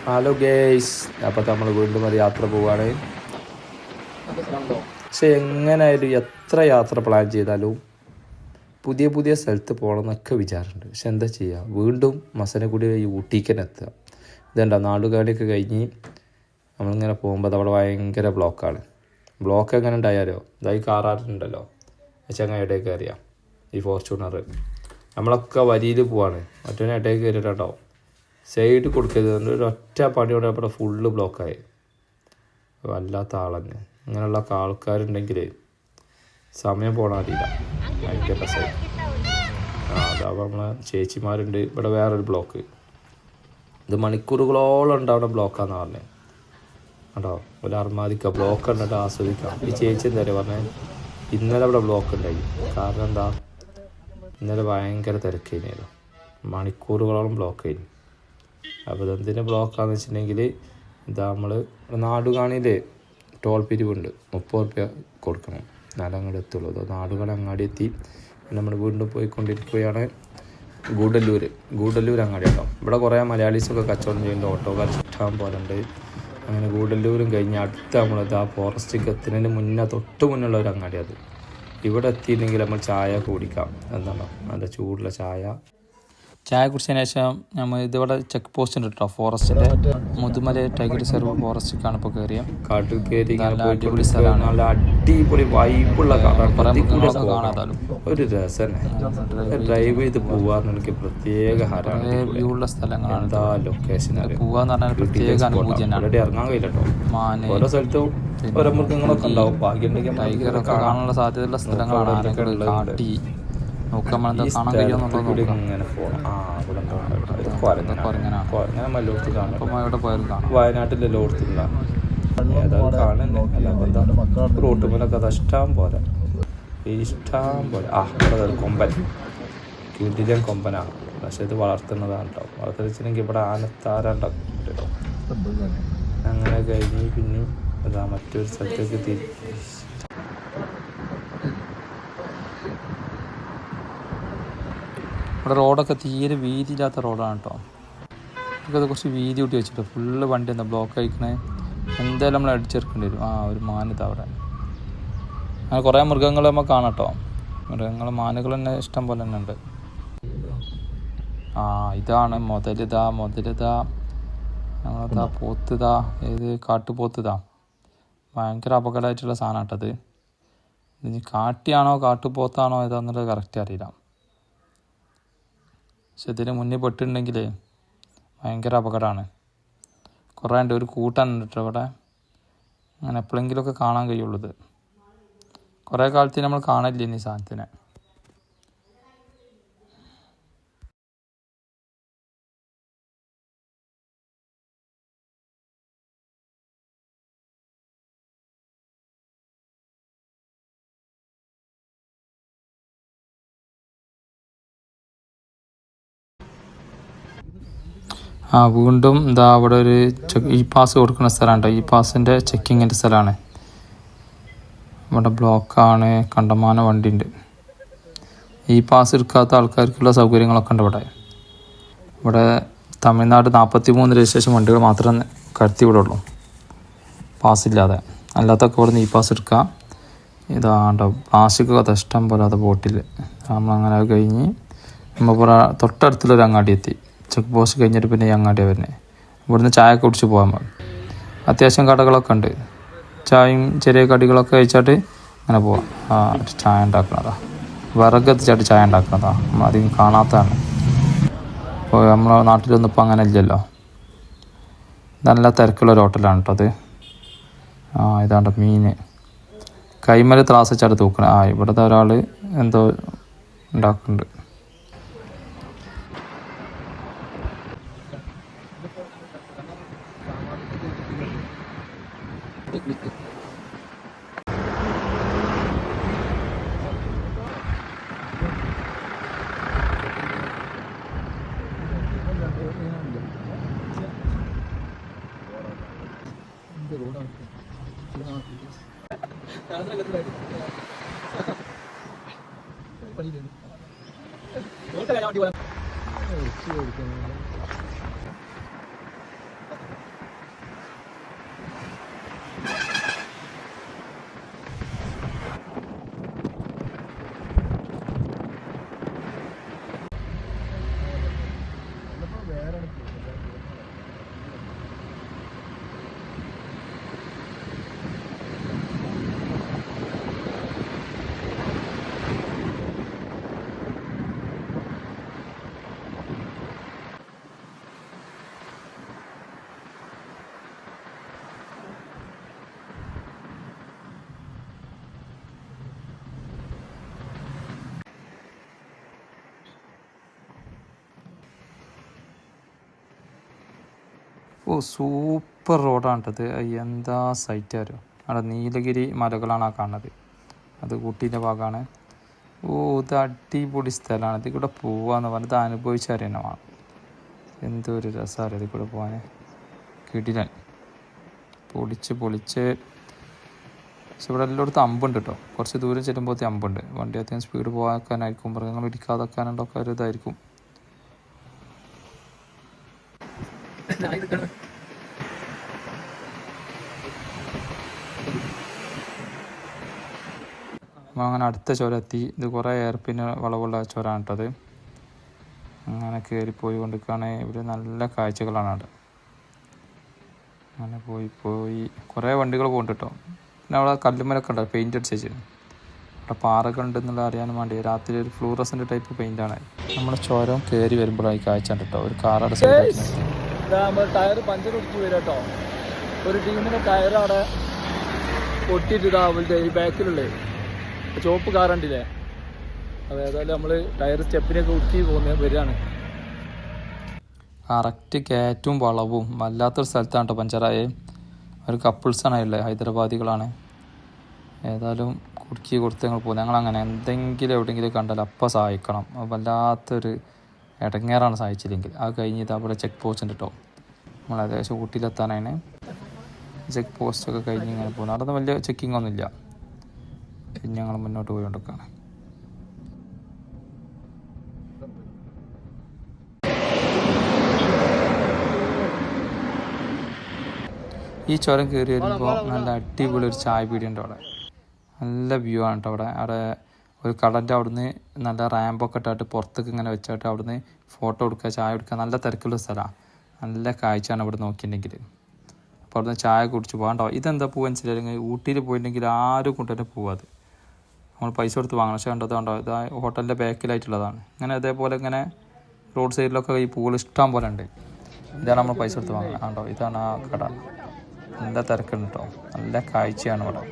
Hello guys, അപ്പോൾ നമ്മൾ വീണ്ടും ഒരു യാത്ര പോവുകയാണ്. പക്ഷെ എങ്ങനെയായാലും എത്ര യാത്ര പ്ലാൻ ചെയ്താലും പുതിയ പുതിയ സ്ഥലത്ത് പോകണം എന്നൊക്കെ വിചാരമുണ്ട്. പക്ഷെ എന്താ ചെയ്യുക, വീണ്ടും മസനഗുഡി വഴി ഊട്ടിക്ക് തന്നെ എത്തുക. ഇതുണ്ടോ, നാടുകാണിയൊക്കെ കഴിഞ്ഞ് നമ്മളിങ്ങനെ പോകുമ്പോൾ അവിടെ ഭയങ്കര ബ്ലോക്കാണ്. ബ്ലോക്ക് എങ്ങനെ ഉണ്ടായാലോ, ഇതായി കാറാറുണ്ടല്ലോ, പക്ഷെ അങ്ങനെ ഇടയിൽ കയറിയാൽ ഈ ഫോർച്യൂണർ നമ്മളൊക്കെ വരിയിൽ പോവാണ്. മറ്റൊരു ഇടയിൽ കയറിയിട്ടുണ്ടാവും, സൈഡ് കൊടുക്കരുത്. ഒരു ഒറ്റ പണിയോടെ അവിടെ ഫുള്ള് ബ്ലോക്കായി. വല്ലാത്ത ആളന്നെ. ഇങ്ങനെയുള്ള ആൾക്കാരുണ്ടെങ്കിൽ സമയം പോകണ അറിയില്ല. ഭയങ്കര രസമായി. അതാവുമ്പോൾ നമ്മളെ ചേച്ചിമാരുണ്ട്. ഇവിടെ വേറൊരു ബ്ലോക്ക്, ഇത് മണിക്കൂറുകളോളം ഉണ്ടാവുന്ന ബ്ലോക്കാണെന്ന് പറഞ്ഞത് കേട്ടോ. ഒരു അർമാദിക്ക ബ്ലോക്ക് കണ്ടിട്ട് ആസ്വദിക്കാം. ഈ ചേച്ചി എന്താ പറയുക പറഞ്ഞത്, ഇന്നലെ ഇവിടെ ബ്ലോക്ക് ഉണ്ടായി. കാരണം എന്താ, ഇന്നലെ ഭയങ്കര തിരക്കായിരുന്നു, മണിക്കൂറുകളോളം ബ്ലോക്ക് ആയിരുന്നു. അപ്പോൾ ഇതെന്തിൻ്റെ ബ്ലോക്കാണെന്ന് വെച്ചിട്ടുണ്ടെങ്കിൽ, ഇതാ നമ്മൾ നാടുകാണിയിൽ ടോൾ പിരിവുണ്ട്, 30 രൂപ കൊടുക്കണം, എന്നാലും അങ്ങോട്ട് എത്തുള്ളൂ. അത് നാടുകാണി അങ്ങാടി എത്തി. നമ്മൾ വീണ്ടും പോയിക്കൊണ്ടിരിക്കുകയാണ്. ഗൂഡല്ലൂർ അങ്ങാടി കേട്ടോ. ഇവിടെ കുറേ മലയാളീസൊക്കെ കച്ചവടം ചെയ്യുന്നുണ്ട്, ഓട്ടോക്കാർ ഇഷ്ടം പോലെ ഉണ്ട്. അങ്ങനെ ഗൂഡല്ലൂരും കഴിഞ്ഞ് അടുത്ത് നമ്മളിത് ആ ഫോറസ്റ്റിക്ക് എത്തുന്നതിന് മുന്നേ തൊട്ട് മുന്നുള്ള ഒരു അങ്ങാടി. അത് ഇവിടെ എത്തിയിട്ടുണ്ടെങ്കിൽ നമ്മൾ ചായ കുടിക്കാം. എന്താണോ നല്ല ചൂടുള്ള ചായ കുടിച്ചതിന് ശേഷം നമ്മൾ ഇതിവിടെ ചെക്ക് പോസ്റ്റ് ഉണ്ട് കേട്ടോ, ഫോറസ്റ്റിൻ്റെ മുതുമല ടൈഗർ റിസർവ് ഫോറസ്റ്റിക്കാണ് ഇപ്പോൾ കയറിയ. കാട്ടിൽ കയറി അടിപൊളി സ്ഥലമാണ്, നല്ല അടിപൊളി വൈബുള്ള കാണാതാലും ഒരു രസം. ഡ്രൈവ് ചെയ്ത് പോവാന്നുണ്ടെങ്കിൽ പ്രത്യേക ഹരമാണ്, വ്യൂ ഉള്ള സ്ഥലങ്ങളാണ്. എന്താ ലൊക്കേഷൻ പോവാന്ന് പറഞ്ഞാൽ പ്രത്യേക അനുഭൂതി തന്നെയാണ്. ഇവിടെ ഇറങ്ങാൻ കഴിയില്ല കേട്ടോ, ഓരോ സ്ഥലത്തും ഓരോ മൃഗങ്ങളൊക്കെ ഉണ്ടാവും. ഭാഗ്യമുണ്ടെങ്കിൽ ടൈഗറൊക്കെ കാണാനുള്ള സാധ്യതയുള്ള സ്ഥലങ്ങളാണ്. ആനകൾ, കാട്ടി നോക്കാൻ കാണാൻ കഴിയുമെന്നുള്ളത് ഇങ്ങനെ പോകണം. വയനാട്ടിൽ എല്ലായിടത്തുള്ള ഏതായാലും കാണുന്നുണ്ട്. റോട്ടുമലൊക്കെ അത് ഇഷ്ടം പോലെ ഇവിടെ കൊമ്പൻ, കിടിലൻ കൊമ്പനാണ്. പക്ഷെ ഇത് വളർത്തുന്നതാണ് കേട്ടോ. വളർത്തിച്ചിട്ടുണ്ടെങ്കിൽ ഇവിടെ ആനത്താരുണ്ടാക്കും കേട്ടോ. അങ്ങനെ കഴിഞ്ഞ് പിന്നെ അതാ മറ്റൊരു സ്ഥലത്തേക്ക് ഇവിടെ റോഡൊക്കെ തീരെ വീതിയില്ലാത്ത റോഡാണ് കേട്ടോ. നമുക്കത് കുറച്ച് വീതി കൂട്ടി വെച്ചിട്ട് ഫുള്ള് വണ്ടി എന്താ ബ്ലോക്ക് അയക്കണേ. എന്തായാലും നമ്മൾ അടിച്ചെടുക്കേണ്ടി വരും. ഒരു മാനിത അവിടെ. അങ്ങനെ കുറേ മൃഗങ്ങൾ നമ്മൾ കാണാം കേട്ടോ. മാനുകൾ തന്നെ ഇഷ്ടം പോലെ തന്നെ ഉണ്ട്. ഇതാണ് മുതലിതാ ഞങ്ങളതാ പോത്തുതാ, ഏത് കാട്ടുപോത്തുതാ. ഭയങ്കര അപകടമായിട്ടുള്ള സാധനം കേട്ടത്. ഇനി കാട്ടിയാണോ കാട്ടുപോത്താണോ ഏതാന്നുള്ളത് കറക്റ്റ് അറിയില്ല. പക്ഷെ ഇതിന് മുന്നിൽ പെട്ടിട്ടുണ്ടെങ്കിൽ ഭയങ്കര അപകടമാണ്. കുറേ ഉണ്ട്, ഒരു കൂട്ടാനുണ്ട് കേട്ടോ ഇവിടെ. അങ്ങനെ എപ്പോഴെങ്കിലുമൊക്കെ കാണാൻ കഴിയുള്ളത്. കുറേ കാലത്തിന് നമ്മൾ കാണില്ല ഇനി സാധനത്തിനെ. വീണ്ടും എന്താ അവിടെ ഒരു ഈ പാസ് കൊടുക്കുന്ന സ്ഥലമാണ് കേട്ടോ. ഈ പാസിൻ്റെ ചെക്കിങ്ങിൻ്റെ സ്ഥലമാണ്. ഇവിടെ ബ്ലോക്കാണ്, കണ്ടമാനം വണ്ടി ഉണ്ട്. ഈ പാസ് എടുക്കാത്ത ആൾക്കാർക്കുള്ള സൗകര്യങ്ങളൊക്കെ ഉണ്ട് ഇവിടെ. തമിഴ്നാട് 43 രജിസ്ട്രേഷൻ വണ്ടികൾ മാത്രമേ കടത്തി വിടുള്ളൂ പാസ്സില്ലാതെ. അല്ലാത്തൊക്കെ ഇവിടെ നിന്ന് ഈ പാസ് എടുക്കാം. ഇതാണ്ടോ പ്ലാസ്റ്റിക് കഥ ഇഷ്ടം പോലെ അത് ബോട്ടിൽ. നമ്മളങ്ങനെ കഴിഞ്ഞ് നമ്മൾ തൊട്ടടുത്തുള്ളൊരു അങ്ങാടി എത്തി. ചെക്ക് പോസ്റ്റ് കഴിഞ്ഞിട്ട് പിന്നെ ഈ അങ്ങാടിയാണ് വരുന്നത്. ഇവിടുന്ന് ചായ കുടിച്ച് പോകാൻ പാടും. അത്യാവശ്യം കടകളൊക്കെ ഉണ്ട്. ചായയും ചെറിയ കടികളൊക്കെ കഴിച്ചാട്ട് അങ്ങനെ പോവാം. ചായ ഉണ്ടാക്കുന്നതാ, വിറകെത്തിച്ചാട്ട് ചായ ഉണ്ടാക്കുന്നതാ. നമ്മൾ അധികം കാണാത്തതാണ്. ഇപ്പോൾ നമ്മളെ നാട്ടിലൊന്നും ഇപ്പോൾ അങ്ങനെ ഇല്ലല്ലോ. നല്ല തിരക്കുള്ളൊരു ഹോട്ടലാണ് കേട്ടോ അത്. ഇതാണ്ട് മീൻ കൈമേൽ ത്രാസ് വെച്ചാട്ട് തൂക്കണം. ഇവിടുത്തെ ഒരാൾ എന്തോ ഉണ്ടാക്കുന്നുണ്ട്. ഓ സൂപ്പർ റോഡാണ് കേട്ടത്. എന്താ സൈറ്റാരോ. അവിടെ നീലഗിരി മലകളാണ് ആ കാണുന്നത്. അത് ഊട്ടീൻ്റെ ഭാഗമാണ്. ഓ ഇത് അടിപൊളി സ്ഥലമാണ്. ഇതിൽ കൂടെ പോവാന്ന് പറഞ്ഞത് അനുഭവിച്ചറിയണം. എന്തൊരു രസമാണ് ഇതിൽ കൂടെ പോകാൻ. കിടിലൻ പൊളിച്ച് പക്ഷെ ഇവിടെ എല്ലായിടത്തും അമ്പുണ്ട് കേട്ടോ. കുറച്ച് ദൂരം ചെല്ലുമ്പോഴത്തേ അമ്പുണ്ട്. വണ്ടി അത്യാവശ്യം സ്പീഡ് പോകാനായിരിക്കും, മൃഗങ്ങൾ ഇടിക്കാതാക്കാനുണ്ടൊക്കെ ഒരു ഇതായിരിക്കും. അങ്ങനെ അടുത്ത ചുരം എത്തി. ഇത് കുറേ എയർപിന് വളവുള്ള ചുരമാണ് കേട്ടത്. അങ്ങനെ കയറിപ്പോയി കൊണ്ടിരിക്കുകയാണ്. ഇവിടെ നല്ല കാഴ്ചകളാണ് അവിടെ. അങ്ങനെ പോയി കുറേ വണ്ടികൾ പോകുന്നുണ്ട് കേട്ടോ. പിന്നെ അവിടെ കല്ലുമലൊക്കെ ഉണ്ട്, പെയിൻ്റ് അടിച്ച്. അവിടെ പാറകൾ ഉണ്ടെന്നുള്ള അറിയാനും വേണ്ടി രാത്രി ഒരു ഫ്ലൂറസൻ്റ് ടൈപ്പ് പെയിൻ്റാണ്. നമ്മൾ ചുരം കയറി വരുമ്പോഴായി കാഴ്ച ഉണ്ട് കേട്ടോ. ഒരു കാറവിടെ ടയർ പഞ്ചർ ഒടിച്ച് വരും കേട്ടോ. ഒരു ടീമിൻ്റെ ടയർ അവിടെ പൊട്ടിയിട്ട് ഈ ബാക്കിലുള്ളത് ചുവപ്പ് കാറുണ്ടില്ലേ, അത് ഏതായാലും നമ്മൾ ടയർ സ്റ്റെപ്പിനൊക്കെ ഉറ്റി വരികയാണ്. കറക്റ്റ് കയറ്റും വളവും വല്ലാത്തൊരു സ്ഥലത്താണ് കേട്ടോ പഞ്ചറായേ. ഒരു കപ്പിൾസാണ് ഉള്ളത്, ഹൈദരാബാദികളാണ്. ഏതായാലും കുടുക്കി കൊടുത്ത് ഞങ്ങൾ പോകും. ഞങ്ങളങ്ങനെ എന്തെങ്കിലും എവിടെയെങ്കിലും കണ്ടാൽ അപ്പം സഹായിക്കണം. വല്ലാത്തൊരു ഇടങ്ങേറാണ് സഹായിച്ചില്ലെങ്കിൽ. അത് കഴിഞ്ഞ് അവിടെ ചെക്ക് പോസ്റ്റ് ഉണ്ട് കേട്ടോ. നമ്മൾ ഏകദേശം ഊട്ടിയിലെത്താനാണ്. ചെക്ക് പോസ്റ്റൊക്കെ കഴിഞ്ഞ് ഇങ്ങനെ പോകുന്നു. അവിടെ വലിയ ചെക്കിംഗ് ഒന്നുമില്ല. പിന്നെ ഞങ്ങൾ മുന്നോട്ട് പോയിക്കൊണ്ടിരിക്കുകയാണ്. ഈ ചുരം കയറി വരുമ്പോൾ നല്ല അടിപൊളി ഒരു ചായ പീടിയുണ്ട് അവിടെ. നല്ല വ്യൂ ആണ് കേട്ടോ. അവിടെ ഒരു കടൻ്റെ അവിടുന്ന് നല്ല റാമ്പൊക്കെ ഇട്ടിട്ട് പുറത്തേക്ക് ഇങ്ങനെ വെച്ചിട്ട് അവിടുന്ന് ഫോട്ടോ എടുക്കുക, ചായ എടുക്കുക. നല്ല തിരക്കുള്ള സ്ഥലമാണ്. നല്ല കാഴ്ചയാണ് ഇവിടെ നോക്കിയിട്ടുണ്ടെങ്കിൽ. അപ്പോൾ അവിടുന്ന് ചായ കുടിച്ച് പോകാണ്ടോ. ഇതെന്താ പൂവെന്ന് വെച്ചിട്ടുണ്ടെങ്കിൽ ഊട്ടിയിൽ പോയിട്ടുണ്ടെങ്കിൽ ആരും കൊണ്ടുതന്നെ പോവാത്. നമ്മൾ പൈസ കൊടുത്ത് വാങ്ങണം. പക്ഷേ കണ്ടോ ഇത് ഹോട്ടലിൻ്റെ ബാക്കിലായിട്ടുള്ളതാണ്. ഇങ്ങനെ അതേപോലെ ഇങ്ങനെ റോഡ് സൈഡിലൊക്കെ ഈ പൂകൾ ഇഷ്ടം പോലെ ഉണ്ട്. ഇതാണ് നമ്മൾ പൈസ കൊടുത്ത് വാങ്ങുന്നത്. കണ്ടോ ഇതാണ് ആ കട. നല്ല തിരക്കുണ്ട് കേട്ടോ. നല്ല കാഴ്ചയാണ് ഇവിടെ.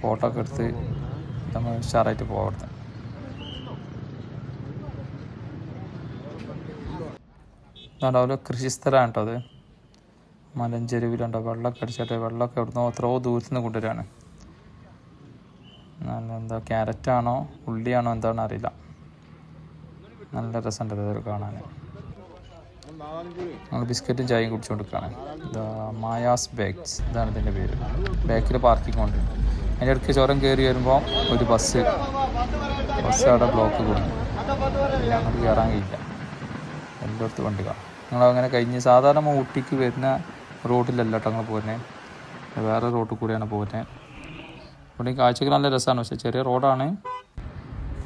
ഫോട്ടോ ഒക്കെ എടുത്ത് നമ്മൾ ഉഷാറായിട്ട് പോകരുത്. ഇതാണ്ടോ ഒരു കൃഷിസ്ഥലമാണ് കേട്ടോ. അത് മലഞ്ചെരുവിലുണ്ടോ വെള്ളമൊക്കെ അടിച്ചിട്ട് വെള്ളമൊക്കെ എവിടുന്നോ എത്രയോ ദൂരത്തു നിന്ന് കൊണ്ടുവരികയാണ്. എന്താ ക്യാരറ്റാണോ ഉള്ളിയാണോ എന്താണെന്ന് അറിയില്ല. നല്ല രസമുണ്ട് അതൊരു കാണാൻ. നമ്മൾ ബിസ്ക്കറ്റും ചായയും കുടിച്ചുകൊണ്ടിരിക്കുകയാണ്. മായാസ് ബേക്സ് ഇതാണ് ഇതിൻ്റെ പേര്. ബാക്കിൽ പാർക്കിംഗ് ഉണ്ട്. അതിൻ്റെ ഇടയ്ക്ക് ചുരം കയറി വരുമ്പോൾ ഒരു ബസ് അവിടെ ബ്ലോക്ക് കൂടുന്നു. പിന്നെ അങ്ങോട്ട് കയറാൻ കഴിയില്ല. എല്ലായിടത്തും വണ്ടി കാണാം. ഞങ്ങളങ്ങനെ കഴിഞ്ഞ് സാധാരണ ഊട്ടിക്ക് വരുന്ന റോഡിലല്ല കേട്ടോ ഞങ്ങൾ പോകുന്നത്. വേറെ റോഡിൽ കൂടെയാണ് പോകുന്നത്. ഇവിടെ കാഴ്ചകൾ നല്ല രസമാണ്. പക്ഷേ ചെറിയ റോഡാണ്.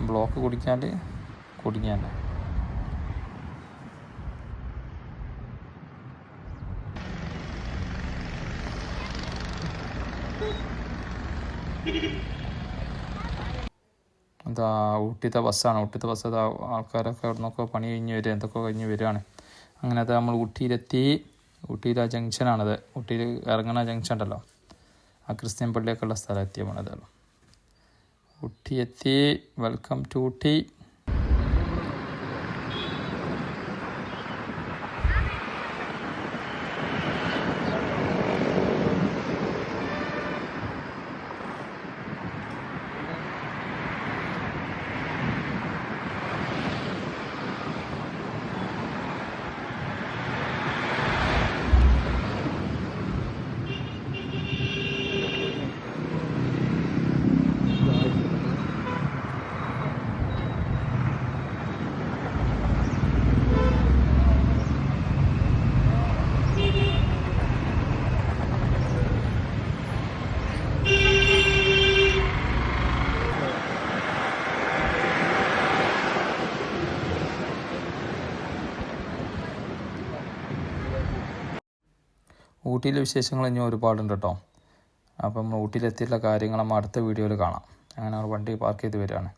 ബ്ലോക്ക് കുടിക്കാൻ കുടുങ്ങിയാൽ എന്താ ഊട്ടിത്തെ ബസ്സാണ്. ഊട്ടിത്തെ ബസ് അതാ ആൾക്കാരൊക്കെ അവിടെ നിന്നൊക്കെ പണി കഴിഞ്ഞ് വരിക എന്തൊക്കെ കഴിഞ്ഞ് വരികയാണ്. അങ്ങനെ അത് നമ്മൾ ഊട്ടിയിലെത്തി. ഊട്ടിയിലെ ജംഗ്ഷനാണത്. ഊട്ടിയിൽ ഇറങ്ങുന്ന ജംഗ്ഷൻ ഉണ്ടല്ലോ, ആ ക്രിസ്ത്യൻ പള്ളിയൊക്കെ ഉള്ള സ്ഥലം എത്തിയ പോണതല്ലോ. ഊട്ടി എത്തി. Welcome to Ooty. ഊട്ടിയിലെ വിശേഷങ്ങൾ ഇനി ഒരുപാടുണ്ട് കേട്ടോ. അപ്പം ഊട്ടിയിലെത്തിയിട്ടുള്ള കാര്യങ്ങൾ നമ്മൾ അടുത്ത വീഡിയോയിൽ കാണാം. അങ്ങനെ വണ്ടി പാർക്ക് ചെയ്ത് വരികയാണ്.